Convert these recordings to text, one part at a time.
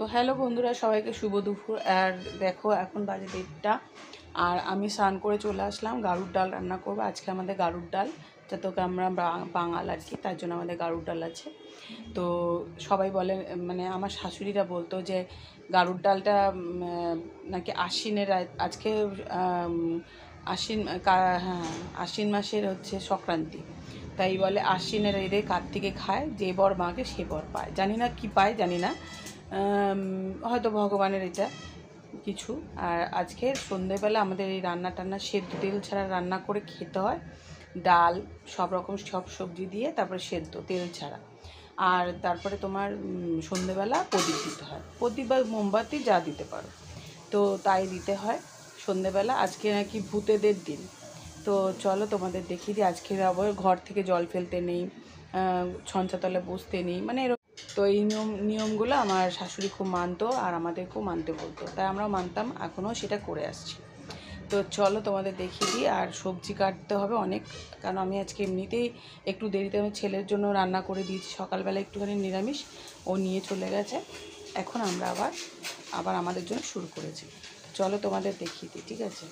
তো হ্যালো বন্ধুরা, সবাইকে শুভ দুপুর। আর দেখো এখন বাজে 1:30 আর আমি স্নান করে চলে আসলাম। গাড়ুর ডাল রান্না করবো আজকে। আমাদের গাড়ুর ডাল, যাতে আমরা বাঙাল আর কি, তার জন্য আমাদের গাড়ুর ডাল আছে। তো সবাই বলে, মানে আমার শাশুড়িরা বলতো যে গাড়ুর ডালটা নাকি আশ্বিনের, আজকে হ্যাঁ, আশ্বিন মাসের হচ্ছে সংক্রান্তি, তাই বলে আশ্বিনের এদের কার্তিকে খায়, যে বর মাকে সে বর পায়। জানি না কি পায়, জানি না, হয়তো ভগবানের এটা কিছু। আর আজকে সন্ধেবেলা আমাদের এই রান্না টান্না সেদ্ধ, তেল ছাড়া রান্না করে খেতে হয়। ডাল, সব রকম সব সবজি দিয়ে, তারপরে সেদ্ধ তেল ছাড়া। আর তারপরে তোমার সন্ধেবেলা প্রদীপ দিতে হয়, প্রদীপ বা মোমবাতি যা দিতে পারো, তো তাই দিতে হয় সন্ধেবেলা। আজকে নাকি ভূতেদের দিন। তো চলো তোমাদের দেখিয়ে দিই। আজকে আবার ঘর থেকে জল ফেলতে নেই, ছঞ্চাতলে বসতে নেই, মানে তো এই নিয়মগুলো আমার শাশুড়ি খুব মানতো আর আমাদেরকেও মানতে বলতো, তাই আমরাও মানতাম, এখনও সেটা করে আসছি। তো চলো তোমাদের দেখিয়ে দিই। আর সবজি কাটতে হবে অনেক, কারণ আমি আজকে এমনিতেই একটু দেরিতে আমি ছেলের জন্য রান্না করে দিয়েছি। সকালবেলা একটুখানি নিরামিষ ও নিয়ে চলে গেছে, এখন আমরা আবার আমাদের জন্য শুরু করেছি। চলো তোমাদের দেখিয়ে দিই, ঠিক আছে।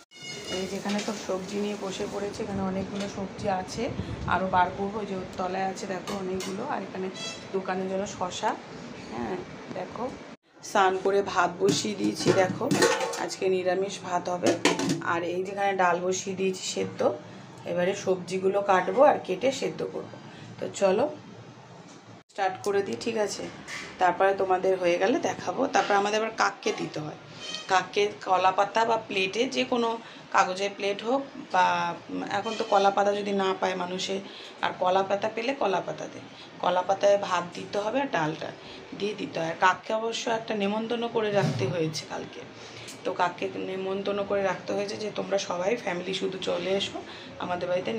এই যেখানে তো সবজি নিয়ে বসে পড়েছে, এখানে অনেকগুলো সবজি আছে, আরও বার করবো। যে তলায় আছে দেখো অনেকগুলো। আর এখানে দোকানের জন্য শশা, হ্যাঁ দেখো। স্নান করে ভাত বসিয়ে দিয়েছি, দেখো আজকে নিরামিষ ভাত হবে। আর এই যেখানে ডাল বসিয়ে দিয়েছি সেদ্ধ, এবারে সবজিগুলো কাটবো আর কেটে সেদ্ধ করব। তো চলো স্টার্ট করে দিই, ঠিক আছে। তারপরে তোমাদের হয়ে গেলে দেখাবো। তারপর আমাদের আবার কাককে দিতে হয়। কাককে কলা পাতা বা প্লেটে, যে কোনো কাগজের প্লেট হোক, বা এখন তো কলা পাতা যদি না পায় মানুষে, আর কলা পাতা পেলে কলা পাতাতে, কলা পাতায় ভাত দিতে হবে আর ডালটা দিয়ে দিতে হয়। আর কাককে অবশ্য একটা নেমন্তন্ন করে রাখতে হয়েছে কালকে। তো কাককে নেমন্তন্ন করে রাখতে হয়েছে যে তোমরা সবাই ফ্যামিলি শুধু চলে এসো আমাদের বাড়িতে